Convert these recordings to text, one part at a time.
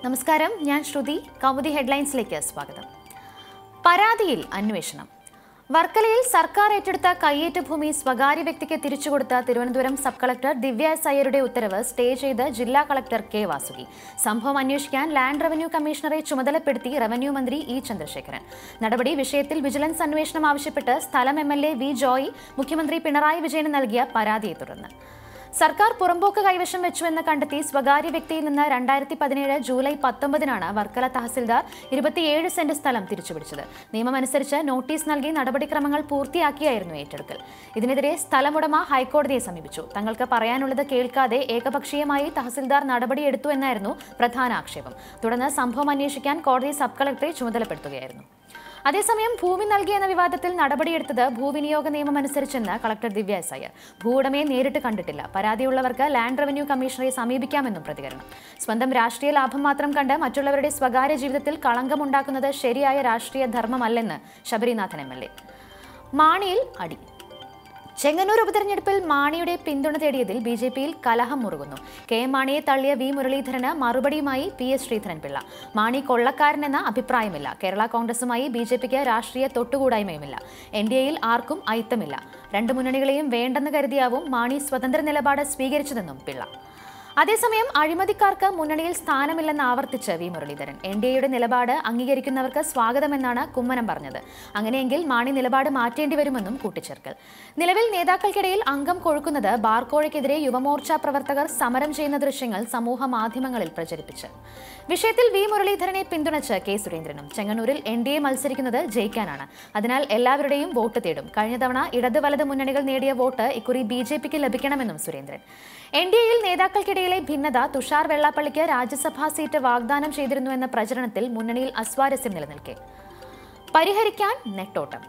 നമസ്കാരം, ഞാൻ ശ്രുതി. കൗമുദി ഹെഡ്ലൈൻസിലേക്ക് സ്വാഗതം. പരാതിയിൽ അന്വേഷണം. വർക്കലയിൽ സർക്കാർ ഏറ്റെടുത്ത കയ്യേറ്റ ഭൂമി സ്വകാര്യ വ്യക്തിക്ക് തിരിച്ചുകൊടുത്ത തിരുവനന്തപുരം സബ് കളക്ടർ ദിവ്യ എസ് അയ്യരുടെ ഉത്തരവ് സ്റ്റേ ചെയ്ത് ജില്ലാ കളക്ടർ കെ വാസുകി. സംഭവം അന്വേഷിക്കാൻ ലാൻഡ് റവന്യൂ കമ്മീഷണറെ ചുമതലപ്പെടുത്തി റവന്യൂ മന്ത്രി ഇ ചന്ദ്രശേഖരൻ. നടപടി വിഷയത്തിൽ വിജിലൻസ് അന്വേഷണം ആവശ്യപ്പെട്ട് സ്ഥലം MLA വി ജോയ് മുഖ്യമന്ത്രി പിണറായി വിജയന് നൽകിയ പരാതിയെ തുടർന്ന് സർക്കാർ പുറമ്പോക്ക് കൈവശം വെച്ചുവെന്ന് കണ്ടെത്തി സ്വകാര്യ വ്യക്തിയിൽ നിന്ന് 2017 ജൂലൈ 19 വർക്കല തഹസിൽദാർ 27 സെന്റ് സ്ഥലം തിരിച്ചുപിടിച്ചത്. നിയമമനുസരിച്ച് നോട്ടീസ് നൽകി നടപടിക്രമങ്ങൾ പൂർത്തിയാക്കിയായിരുന്നു ഏറ്റെടുക്കൽ. ഇതിനെതിരെ സ്ഥലമുടമ ഹൈക്കോടതിയെ സമീപിച്ചു. തങ്ങൾക്ക് പറയാനുള്ളത് കേൾക്കാതെ ഏകപക്ഷീയമായി തഹസിൽദാർ നടപടിയെടുത്തു എന്നായിരുന്നു പ്രധാന ആക്ഷേപം. തുടർന്ന് സംഭവം അന്വേഷിക്കാൻ കോടതി സബ് കളക്ടറെ ചുമതലപ്പെടുത്തുകയായിരുന്നു. അതേസമയം ഭൂമി നൽകിയെന്ന വിവാദത്തിൽ നടപടിയെടുത്തത് ഭൂവിനിയോഗ നിയമം അനുസരിച്ചെന്ന് കളക്ടർ ദിവ്യ എസ് അയ്യർ. ഭൂവുടമയെ നേരിട്ട് കണ്ടിട്ടില്ല. പരാതിയുള്ളവർക്ക് ലാൻഡ് റവന്യൂ കമ്മീഷണറെ സമീപിക്കാമെന്നും പ്രതികരണം. സ്വന്തം രാഷ്ട്രീയ ലാഭം മാത്രം കണ്ട് മറ്റുള്ളവരുടെ സ്വകാര്യ ജീവിതത്തിൽ കളങ്കമുണ്ടാക്കുന്നത് ശരിയായ രാഷ്ട്രീയ ധർമ്മമല്ലെന്ന് ശബരിനാഥൻ MLA. മാണിയിൽ അടി. ചെങ്ങന്നൂർ ഉപതെരഞ്ഞെടുപ്പിൽ മാണിയുടെ പിന്തുണ തേടിയതിൽ BJPയിൽ കലഹം മുറുകുന്നു. KM മാണിയെ തള്ളിയ വി മുരളീധരന് മറുപടിയുമായി PS ശ്രീധരൻപിള്ള. മാണി കൊള്ളക്കാരനെന്ന അഭിപ്രായമില്ല. കേരള കോൺഗ്രസുമായി BJPക്ക് രാഷ്ട്രീയ തൊട്ടുകൂടായ്മയുമില്ല. NDAയിൽ ആർക്കും അയിത്തമില്ല. രണ്ട് മുന്നണികളെയും വേണ്ടെന്ന് കരുതിയാവും മാണി സ്വതന്ത്ര നിലപാട് സ്വീകരിച്ചതെന്നും പിള്ള. അതേസമയം അഴിമതിക്കാർക്ക് മുന്നണിയിൽ സ്ഥാനമില്ലെന്ന് ആവർത്തിച്ച് വി മുരളീധരൻ. NDAയുടെ നിലപാട് അംഗീകരിക്കുന്നവർക്ക് സ്വാഗതമെന്നാണ് കുമ്മനം പറഞ്ഞത്. അങ്ങനെയെങ്കിൽ മാണി നിലപാട് മാറ്റേണ്ടി വരുമെന്നും കൂട്ടിച്ചേർക്കൽ. നിലവിൽ നേതാക്കൾക്കിടയിൽ അംഗം കൊഴുക്കുന്നത് ബാർക്കോഴയ്ക്കെതിരെ യുവമോർച്ച പ്രവർത്തകർ സമരം ചെയ്യുന്ന ദൃശ്യങ്ങൾ സമൂഹ മാധ്യമങ്ങളിൽ പ്രചരിപ്പിച്ച്. വിഷയത്തിൽ വി മുരളീധരനെ പിന്തുണച്ച് K സുരേന്ദ്രനും. ചെങ്ങന്നൂരിൽ NDA മത്സരിക്കുന്നത് ജയിക്കാനാണ്. അതിനാൽ എല്ലാവരുടെയും വോട്ട് തേടും. കഴിഞ്ഞ തവണ ഇടത് വലത് മുന്നണികൾ നേടിയ വോട്ട് ഇക്കുറി BJPക്ക് ലഭിക്കണമെന്നും സുരേന്ദ്രൻ. NDAയിൽ നേതാക്കൾക്കിടയിലെ ഭിന്നത തുഷാർ വെള്ളാപ്പള്ളിക്ക് രാജ്യസഭാ സീറ്റ് വാഗ്ദാനം ചെയ്തിരുന്നുവെന്ന പ്രചരണത്തിൽ മുന്നണിയിൽ അസ്വാരസ്യം നിലനിൽക്കെ പരിഹരിക്കാൻ നെട്ടോട്ടം.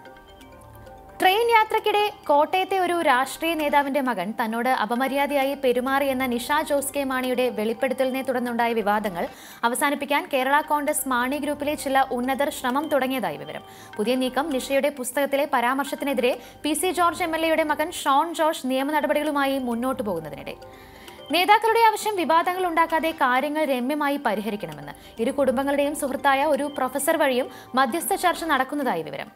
ട്രെയിൻ യാത്രയ്ക്കിടെ കോട്ടയത്തെ ഒരു രാഷ്ട്രീയ നേതാവിന്റെ മകൻ തന്നോട് അപമര്യാദയായി പെരുമാറിയെന്ന നിഷ ജോസ് കെ മാണിയുടെ വെളിപ്പെടുത്തലിനെ തുടർന്നുണ്ടായ വിവാദങ്ങൾ അവസാനിപ്പിക്കാൻ കേരള കോൺഗ്രസ് മാണി ഗ്രൂപ്പിലെ ചില ഉന്നതർ ശ്രമം തുടങ്ങിയതായി വിവരം. പുതിയ നീക്കം നിഷയുടെ പുസ്തകത്തിലെ പരാമർശത്തിനെതിരെ PC ജോർജ് MLAയുടെ മകൻ ഷോൺ ജോർജ് നിയമ നടപടികളുമായി മുന്നോട്ടു പോകുന്നതിനിടെ നേതാക്കളുടെ ആവശ്യം വിവാദങ്ങൾ ഉണ്ടാക്കാതെ കാര്യങ്ങൾ രമ്യമായി പരിഹരിക്കണമെന്ന് ഇരു കുടുംബങ്ങളുടെയും സുഹൃത്തായ ഒരു പ്രൊഫസർ വഴിയും മധ്യസ്ഥ ചർച്ച നടക്കുന്നതായി വിവരം.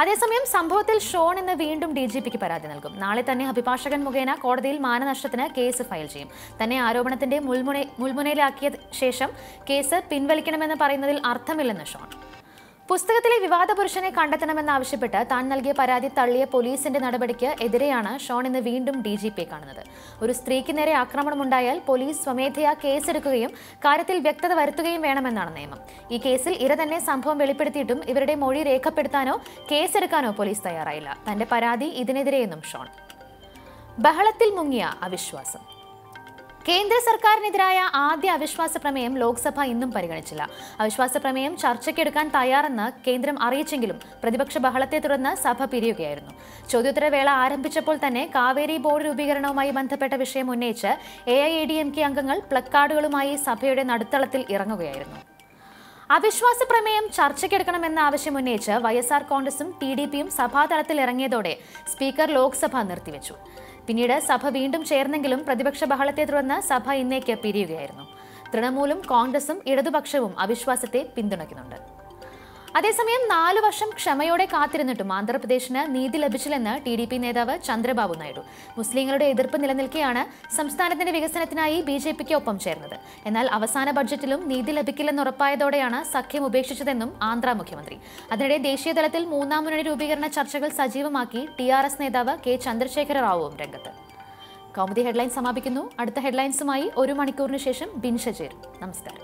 അതേസമയം സംഭവത്തിൽ ഷോൺ ഇന്ന് വീണ്ടും DGPക്ക് പരാതി നൽകും. നാളെ തന്നെ അഭിഭാഷകൻ മുഖേന കോടതിയിൽ മാനനഷ്ടത്തിന് കേസ് ഫയൽ ചെയ്യും. തന്നെ ആരോപണത്തിന്റെ മുൾമുനയിലാക്കിയ ശേഷം കേസ് പിൻവലിക്കണമെന്ന് പറയുന്നതിൽ അർത്ഥമില്ലെന്ന് ഷോൺ. പുസ്തകത്തിലെ വിവാദ പുരുഷനെ കണ്ടെത്തണമെന്നാവശ്യപ്പെട്ട് താൻ നൽകിയ പരാതി തള്ളിയ പോലീസിന്റെ നടപടിക്ക് എതിരെയാണ് ഷോൺ ഇന്ന് വീണ്ടും DGPയെ കാണുന്നത്. ഒരു സ്ത്രീക്ക് നേരെ ആക്രമണമുണ്ടായാൽ പോലീസ് സ്വമേധയാ കേസെടുക്കുകയും കാര്യത്തിൽ വ്യക്തത വരുത്തുകയും വേണമെന്നാണ് നിയമം. ഈ കേസിൽ ഇര തന്നെ സംഭവം വെളിപ്പെടുത്തിയിട്ടും ഇവരുടെ മൊഴി രേഖപ്പെടുത്താനോ കേസെടുക്കാനോ പോലീസ് തയ്യാറായില്ല. തന്റെ പരാതി ഇതിനെതിരെയെന്നും ഷോൺ. ബഹളത്തിൽ മുങ്ങിയ അവിശ്വാസം. കേന്ദ്ര സർക്കാരിനെതിരായ ആദ്യ അവിശ്വാസ പ്രമേയം ലോക്സഭ ഇന്നും പരിഗണിച്ചില്ല. അവിശ്വാസ പ്രമേയം ചർച്ചയ്ക്കെടുക്കാൻ തയ്യാറെന്ന് കേന്ദ്രം അറിയിച്ചെങ്കിലും പ്രതിപക്ഷ ബഹളത്തെ തുടർന്ന് സഭ പിരിയുകയായിരുന്നു. ചോദ്യോത്തരവേള ആരംഭിച്ചപ്പോൾ തന്നെ കാവേരി ബോർഡ് രൂപീകരണവുമായി ബന്ധപ്പെട്ട വിഷയം ഉന്നയിച്ച് AIADMK അംഗങ്ങൾ പ്ലക്കാർഡുകളുമായി സഭയുടെ നടുത്തളത്തിൽ ഇറങ്ങുകയായിരുന്നു. അവിശ്വാസ പ്രമേയം ചർച്ചയ്ക്കെടുക്കണമെന്ന ആവശ്യം ഉന്നയിച്ച് YSR കോൺഗ്രസും TDPയും സഭാതലത്തിൽ ഇറങ്ങിയതോടെ സ്പീക്കർ ലോക്സഭ നിർത്തിവെച്ചു. പിന്നീട് സഭ വീണ്ടും ചേർന്നെങ്കിലും പ്രതിപക്ഷ ബഹളത്തെ തുടർന്ന് സഭ ഇന്നേക്ക് പിരിയുകയായിരുന്നു. തൃണമൂലും കോൺഗ്രസും ഇടതുപക്ഷവും അവിശ്വാസത്തെ പിന്തുണയ്ക്കുന്നുണ്ട്. അതേസമയം 4 വർഷം ക്ഷമയോടെ കാത്തിരുന്നിട്ടും ആന്ധ്രാപ്രദേശിന് നീതി ലഭിച്ചില്ലെന്ന് TDP നേതാവ് ചന്ദ്രബാബു നായിഡു. മുസ്ലിങ്ങളുടെ എതിർപ്പ് നിലനിൽക്കെയാണ് സംസ്ഥാനത്തിന്റെ വികസനത്തിനായി BJPക്ക് ഒപ്പം ചേർന്നത്. എന്നാൽ അവസാന ബഡ്ജറ്റിലും നീതി ലഭിക്കില്ലെന്ന് ഉറപ്പായതോടെയാണ് സഖ്യം ഉപേക്ഷിച്ചതെന്നും ആന്ധ്ര മുഖ്യമന്ത്രി. അതിനിടെ ദേശീയ തലത്തിൽ 3ാം മുന്നണി രൂപീകരണ ചർച്ചകൾ സജീവമാക്കി TRS നേതാവ് K ചന്ദ്രശേഖര റാവുവും രംഗത്ത്. കൗമുദി ഹെഡ്ലൈൻസ് സമാപിക്കുന്നു. അടുത്ത ഹെഡ്ലൈൻസുമായി 1 മണിക്കൂറിന് ശേഷം ബിൻഷ ചേരും. നമസ്കാരം.